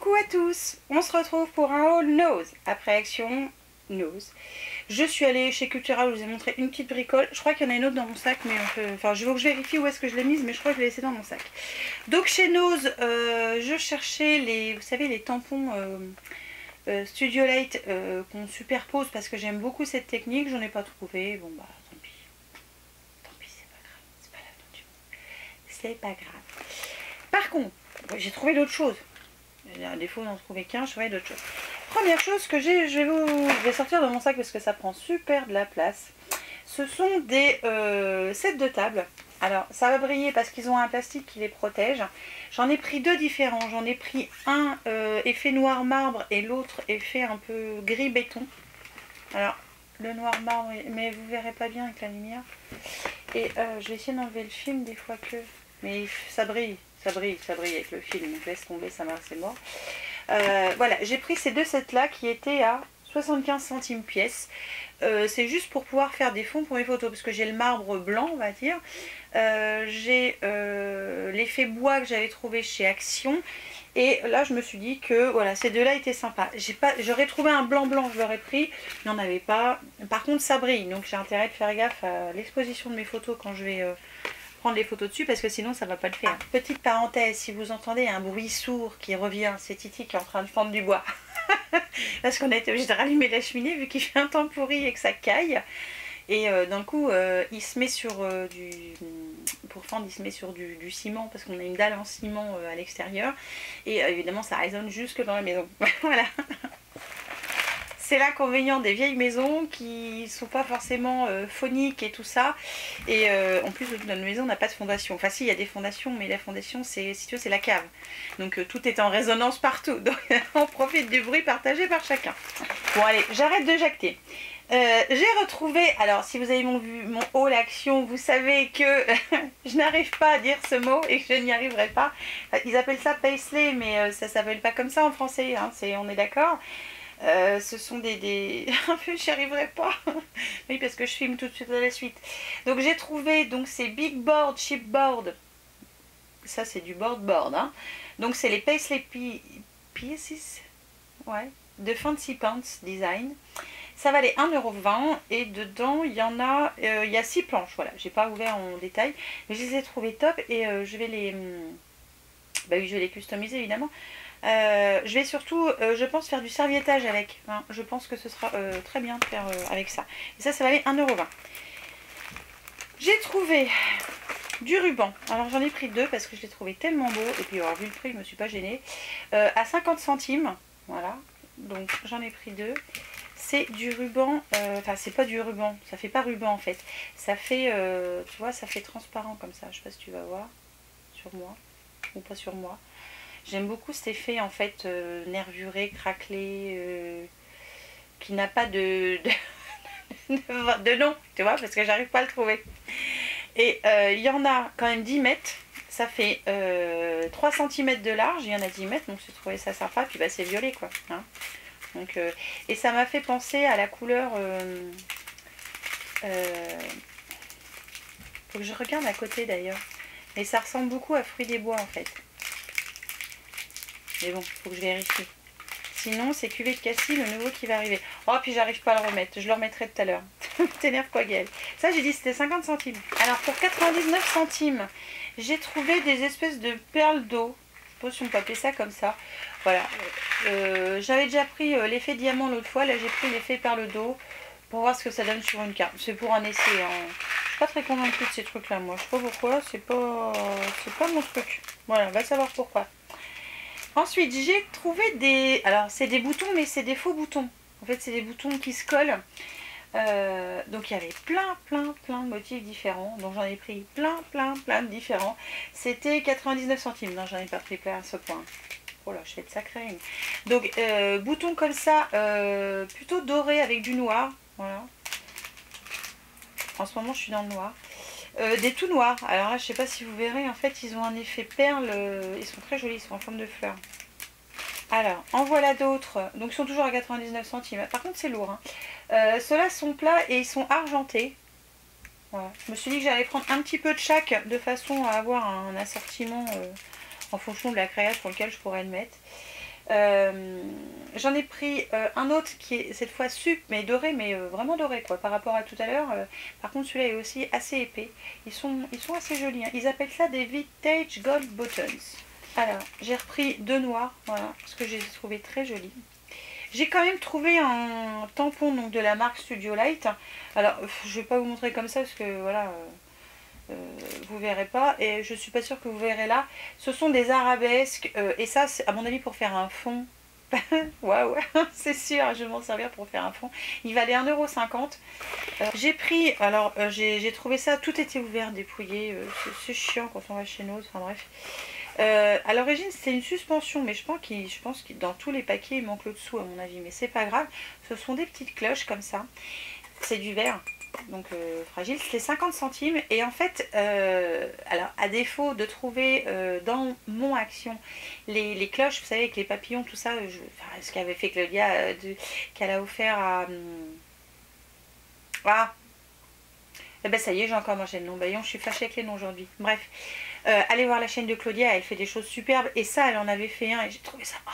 Coucou à tous, on se retrouve pour un haul nose, après action nose. Je suis allée chez Cultura, je vous ai montré une petite bricole, je crois qu'il y en a une autre dans mon sac, mais enfin je veux que je vérifie où est-ce que je l'ai mise, mais je crois que je l'ai laissée dans mon sac. Donc chez Nose, je cherchais les, vous savez, les tampons Studio Light qu'on superpose parce que j'aime beaucoup cette technique, j'en ai pas trouvé, bon bah tant pis, c'est pas grave, c'est pas la fin du monde, c'est pas grave. Par contre, j'ai trouvé d'autres choses. À défaut d'en trouver qu'un, je trouvais d'autres choses. Première chose que j'ai, je vais sortir de mon sac parce que ça prend super de la place. Ce sont des sets de table. Alors ça va briller parce qu'ils ont un plastique qui les protège. J'en ai pris deux différents. J'en ai pris un effet noir marbre et l'autre effet un peu gris béton. Alors le noir marbre, mais vous verrez pas bien avec la lumière. Et je vais essayer d'enlever le film des fois que... Mais ça brille. Ça brille avec le film, donc laisse tomber, ça marche, c'est mort. Voilà, j'ai pris ces deux sets là qui étaient à 75 centimes pièce. C'est juste pour pouvoir faire des fonds pour mes photos, parce que j'ai le marbre blanc, on va dire. J'ai l'effet bois que j'avais trouvé chez Action. Et là, je me suis dit que voilà, ces deux-là étaient sympas. J'aurais trouvé un blanc, je l'aurais pris. Il n'y en avait pas. Par contre, ça brille, donc j'ai intérêt de faire gaffe à l'exposition de mes photos quand je vais... prendre les photos dessus parce que sinon ça va pas le faire. Petite parenthèse, si vous entendez un bruit sourd qui revient, c'est Titi qui est en train de fendre du bois. Parce qu'on a été obligé de rallumer la cheminée vu qu'il fait un temps pourri et que ça caille. Et d'un coup, il se met sur pour fendre, il se met sur du ciment parce qu'on a une dalle en ciment à l'extérieur. Et évidemment, ça résonne jusque dans la maison. Voilà. C'est l'inconvénient des vieilles maisons qui sont pas forcément phoniques et tout ça. Et en plus, dans notre maison, on n'a pas de fondation. Enfin, si, il y a des fondations, mais la fondation, si tu veux, c'est la cave. Donc tout est en résonance partout. Donc on profite du bruit partagé par chacun. Bon, allez, j'arrête de jacter. J'ai retrouvé, alors si vous avez vu mon haul action, vous savez que je n'arrive pas à dire ce mot et que je n'y arriverai pas. Ils appellent ça paisley, mais ça s'appelle pas comme ça en français, hein, on est d'accord. Ce sont des... J'y arriverai pas. Oui, parce que je filme tout de suite à la suite. Donc j'ai trouvé donc ces big board, chipboard. Ça c'est du board, hein. Donc c'est les paisley pieces, ouais, de Fancy Pants Design. Ça valait 1,20 € et dedans il y en a, il y a 6 planches. Voilà, j'ai pas ouvert en détail, mais je les ai trouvées top et je vais les... Bah oui, je vais les customiser évidemment. Je vais surtout, je pense, faire du serviettage avec. Hein. Je pense que ce sera très bien de faire avec ça. Et ça valait 1,20 €. J'ai trouvé du ruban. Alors j'en ai pris deux parce que je l'ai trouvé tellement beau. Et puis alors, vu le prix, je me suis pas gênée. À 50 centimes. Voilà. Donc j'en ai pris deux. C'est du ruban. Enfin, c'est pas du ruban. Ça fait pas ruban en fait. Ça fait, tu vois, ça fait transparent comme ça. Je sais pas si tu vas voir sur moi ou pas sur moi. J'aime beaucoup cet effet en fait nervuré, craquelé, qui n'a pas de nom, tu vois, parce que j'arrive pas à le trouver. Et il y en a quand même 10 mètres, ça fait 3 cm de large, il y en a 10 mètres, donc j'ai trouvé ça sympa, puis bah c'est violet quoi. Hein. Donc, et ça m'a fait penser à la couleur... faut que je regarde à côté d'ailleurs. Mais ça ressemble beaucoup à Fruits des Bois en fait. Mais bon, faut que je vérifie. Sinon, c'est Cuvée de Cassis, le nouveau qui va arriver. Oh, puis j'arrive pas à le remettre. Je le remettrai tout à l'heure. T'énerve quoi, Gaëlle? Ça, j'ai dit c'était 50 centimes. Alors, pour 99 centimes, j'ai trouvé des espèces de perles d'eau. Je suppose si on peut appeler ça comme ça. Voilà. J'avais déjà pris l'effet diamant l'autre fois. Là, j'ai pris l'effet perle d'eau pour voir ce que ça donne sur une carte. C'est pour un essai. Hein. Je suis pas très convaincue de ces trucs-là, moi. Je sais pas pourquoi. C'est pas mon truc. Voilà, on va savoir pourquoi. Ensuite, j'ai trouvé des... Alors, c'est des boutons, mais c'est des faux boutons. En fait, c'est des boutons qui se collent. Donc, il y avait plein de motifs différents. Donc, j'en ai pris plein de différents. C'était 99 centimes. Non, j'en ai pas pris plein à ce point. Oh là, je fais de sacré. Donc, boutons comme ça, plutôt dorés avec du noir. Voilà. En ce moment, je suis dans le noir. Des tout noirs. Alors là, je sais pas si vous verrez, en fait, ils ont un effet perle. Ils sont très jolis, ils sont en forme de fleurs. Alors, en voilà d'autres. Donc, ils sont toujours à 99 centimes. Par contre, c'est lourd. Hein. Ceux-là sont plats et ils sont argentés. Voilà. Je me suis dit que j'allais prendre un petit peu de chaque de façon à avoir un assortiment en fonction de la création sur lequel je pourrais le mettre. J'en ai pris un autre qui est cette fois sup mais doré, mais vraiment doré quoi par rapport à tout à l'heure. Par contre celui-là est aussi assez épais. Ils sont assez jolis, hein. Ils appellent ça des vintage gold buttons. Alors j'ai repris deux noirs, voilà, parce que je les ai trouvés très jolis. J'ai quand même trouvé un tampon donc de la marque Studio Light. Alors je vais pas vous montrer comme ça parce que voilà, vous verrez pas, et je suis pas sûre que vous verrez là. Ce sont des arabesques et ça c'est à mon avis pour faire un fond. Waouh, c'est sûr, je vais m'en servir pour faire un fond. Il valait 1,50 €. J'ai pris, alors j'ai trouvé ça, tout était ouvert, dépouillé, c'est chiant quand on va chez nous, enfin bref. À l'origine c'était une suspension, mais je pense que dans tous les paquets il manque le dessous à mon avis, mais c'est pas grave. Ce sont des petites cloches comme ça, c'est du verre, donc fragile, c'était 50 centimes. Et en fait, alors à défaut de trouver dans mon Action les cloches, vous savez, avec les papillons, tout ça, enfin, ce qu'avait fait Claudia, qu'elle a offert à... Ah, et ben ça y est, j'ai encore mangé le nom, je suis fâchée avec les noms aujourd'hui, bref. Allez voir la chaîne de Claudia, elle fait des choses superbes, et ça elle en avait fait un et j'ai trouvé ça... Oh,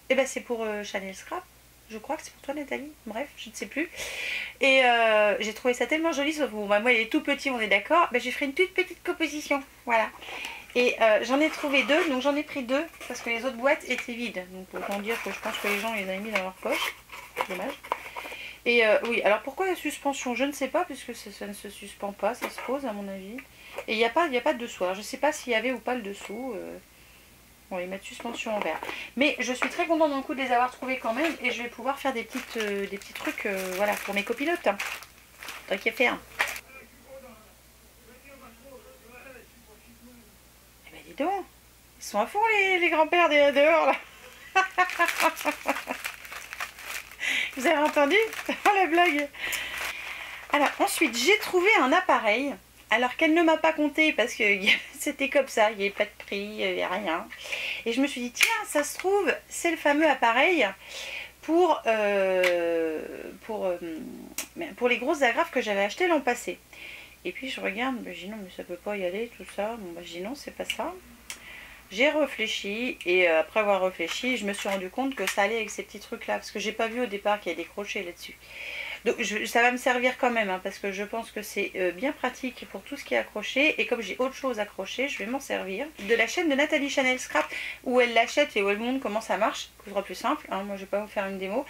et ben c'est pour Chanel Scrap, je crois que c'est pour toi Nathalie, bref, je ne sais plus. Et j'ai trouvé ça tellement joli, sauf bon, bah, moi il est tout petit, on est d'accord, je ferai une toute petite composition, voilà. Et j'en ai trouvé deux, donc j'en ai pris deux, parce que les autres boîtes étaient vides, donc autant dire que je pense que les gens les avaient mis dans leur poche, dommage. Et oui, alors pourquoi la suspension? Je ne sais pas, puisque ça ne se suspend pas, ça se pose à mon avis. Et il n'y a pas de dessous. Alors je ne sais pas s'il y avait ou pas le dessous. Bon, ils mettent suspension en verre. Mais je suis très contente d'un coup de les avoir trouvés quand même. Et je vais pouvoir faire des petits trucs voilà, pour mes copilotes. Tant qu'à faire. Eh ben dis donc, ils sont à fond les grands-pères dehors là. Vous avez entendu? Oh la blague. Alors ensuite j'ai trouvé un appareil. Alors qu'elle ne m'a pas compté parce que c'était comme ça, il n'y avait pas de prix, il n'y avait rien. Et je me suis dit, tiens, ça se trouve, c'est le fameux appareil pour les grosses agrafes que j'avais acheté l'an passé. Et puis je regarde, je dis non, mais ça peut pas y aller, tout ça. Bon, je dis non, c'est pas ça. J'ai réfléchi et après avoir réfléchi, je me suis rendu compte que ça allait avec ces petits trucs là. Parce que j'ai pas vu au départ qu'il y a des crochets là-dessus. Donc ça va me servir quand même, hein, parce que je pense que c'est bien pratique pour tout ce qui est accroché. Et comme j'ai autre chose accroché, je vais m'en servir. De la chaîne de Nathalie Chanel Scrap, où elle l'achète et où elle montre comment ça marche. Ce sera plus simple, hein, moi je vais pas vous faire une démo.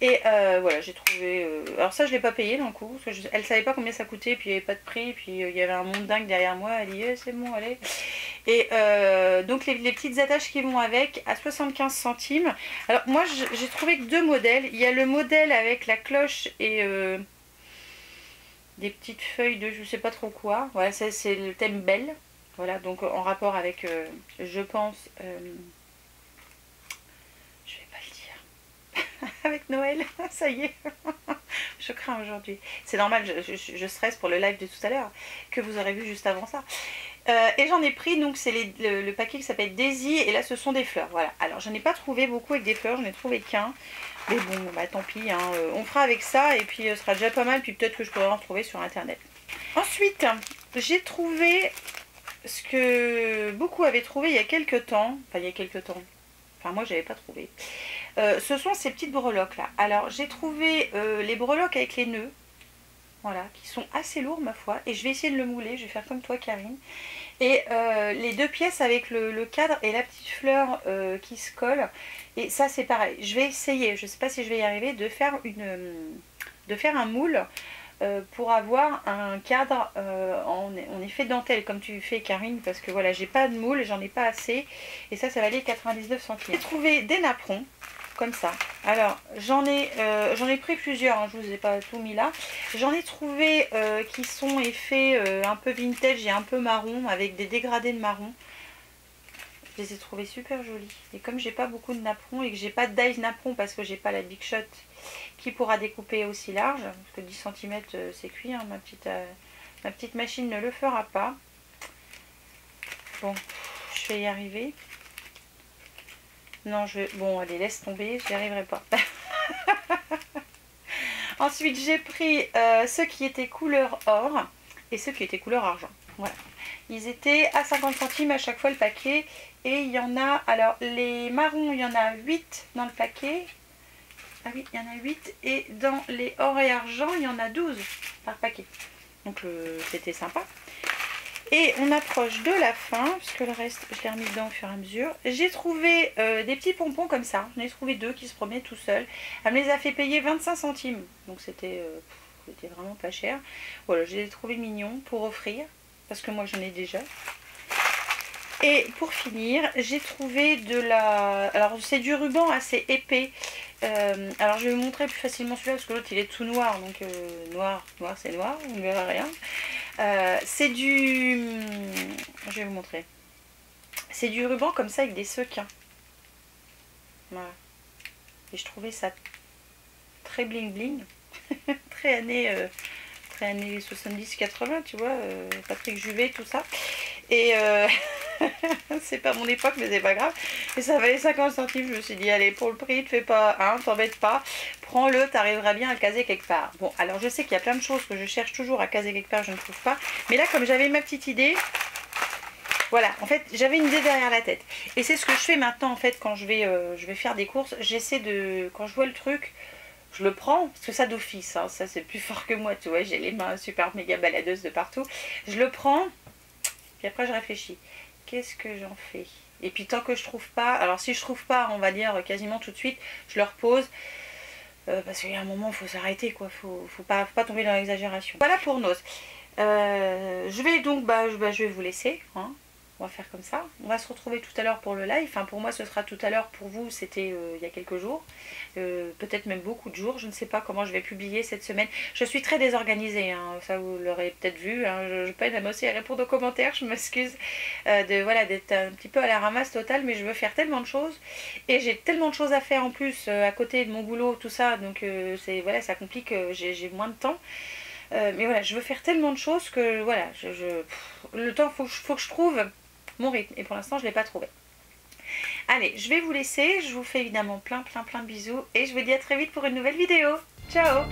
Et voilà, j'ai trouvé... alors ça je l'ai pas payé d'un coup, parce que elle savait pas combien ça coûtait, puis il n'y avait pas de prix, puis il y avait un monde dingue derrière moi. Elle dit c'est bon, allez. Et donc les petites attaches qui vont avec à 75 centimes. Alors moi j'ai trouvé que deux modèles. Il y a le modèle avec la cloche et des petites feuilles de je sais pas trop quoi. Voilà, c'est le thème belle. Voilà, donc en rapport avec, je pense, je vais pas le dire, avec Noël, ça y est, je crains aujourd'hui. C'est normal, je stresse pour le live de tout à l'heure, que vous aurez vu juste avant ça. Et j'en ai pris, donc c'est le paquet qui s'appelle Daisy, et là ce sont des fleurs, voilà. Alors j'en ai pas trouvé beaucoup avec des fleurs, j'en ai trouvé qu'un. Mais bon, bah tant pis, hein, on fera avec ça, et puis ce sera déjà pas mal, puis peut-être que je pourrai en retrouver sur internet. Ensuite, j'ai trouvé ce que beaucoup avaient trouvé il y a quelques temps, enfin moi j'avais pas trouvé. Ce sont ces petites breloques là. Alors j'ai trouvé les breloques avec les nœuds, voilà, qui sont assez lourds ma foi, et je vais essayer de le mouler, je vais faire comme toi Karine. Et les deux pièces avec le cadre et la petite fleur qui se colle. Et ça c'est pareil, je vais essayer, je sais pas si je vais y arriver, de faire un moule pour avoir un cadre en effet dentelle comme tu fais Karine, parce que voilà, j'ai pas de moule, j'en ai pas assez, et ça valait 99 centimes. J'ai trouvé des napperons comme ça. Alors j'en ai pris plusieurs, hein, je vous ai pas tout mis là. J'en ai trouvé qui sont effets un peu vintage et un peu marron, avec des dégradés de marron. Je les ai trouvés super jolis. Et comme j'ai pas beaucoup de napperons et que j'ai pas de dies napperon parce que j'ai pas la Big Shot qui pourra découper aussi large, parce que 10 cm c'est cuit, hein, ma petite machine ne le fera pas. Bon, je vais y arriver. Non, bon, allez, laisse tomber, j'y arriverai pas. Ensuite, j'ai pris ceux qui étaient couleur or et ceux qui étaient couleur argent. Voilà. Ils étaient à 50 centimes à chaque fois le paquet. Et il y en a, alors les marrons, il y en a 8 dans le paquet. Ah oui, il y en a 8. Et dans les or et argent, il y en a 12 par paquet. Donc c'était sympa. Et on approche de la fin, puisque le reste, je l'ai remis dedans au fur et à mesure. J'ai trouvé des petits pompons comme ça. J'en ai trouvé 2 qui se promenaient tout seuls. Elle me les a fait payer 25 centimes. Donc c'était vraiment pas cher. Voilà, je les ai trouvés mignons pour offrir. Parce que moi, j'en ai déjà. Et pour finir, j'ai trouvé de la... Alors, c'est du ruban assez épais. Alors, je vais vous montrer plus facilement celui-là, parce que l'autre, il est tout noir. Donc, noir, c'est noir. On ne verra rien. C'est du... Je vais vous montrer. C'est du ruban comme ça avec des sequins. Voilà. Et je trouvais ça très bling bling. très années 70-80, tu vois. Patrick Juvet, tout ça. Et c'est pas mon époque, mais c'est pas grave. Et ça valait 50 centimes. Je me suis dit, allez, pour le prix, te fais pas, hein, t'embête pas. Prends-le, t'arriveras bien à le caser quelque part. Bon, alors je sais qu'il y a plein de choses que je cherche toujours à caser quelque part, je ne trouve pas. Mais là, comme j'avais ma petite idée, voilà, en fait, j'avais une idée derrière la tête. Et c'est ce que je fais maintenant, en fait, quand je vais faire des courses. J'essaie de, quand je vois le truc, je le prends, parce que ça d'office, hein, ça c'est plus fort que moi, tu vois, j'ai les mains super méga baladeuses de partout. Je le prends, puis après je réfléchis. Qu'est-ce que j'en fais? Et puis tant que je trouve pas, alors si je trouve pas, on va dire quasiment tout de suite, je le repose. Parce qu'il y a un moment, il faut s'arrêter, quoi. Faut pas tomber dans l'exagération. Voilà pour Nose. Je vais donc, je vais vous laisser, hein. On va faire comme ça. On va se retrouver tout à l'heure pour le live. Enfin, pour moi, ce sera tout à l'heure. Pour vous, c'était il y a quelques jours. Peut-être même beaucoup de jours. Je ne sais pas comment je vais publier cette semaine. Je suis très désorganisée, hein. Ça, vous l'aurez peut-être vu, hein. Je peine même aussi à répondre aux commentaires. Je m'excuse d'être un petit peu à la ramasse totale. Mais je veux faire tellement de choses. Et j'ai tellement de choses à faire en plus à côté de mon boulot, tout ça. Donc, voilà, ça complique. J'ai moins de temps. Mais voilà, je veux faire tellement de choses que voilà, le temps, faut que je trouve mon rythme. Et pour l'instant, je ne l'ai pas trouvé. Allez, je vais vous laisser. Je vous fais évidemment plein de bisous. Et je vous dis à très vite pour une nouvelle vidéo. Ciao!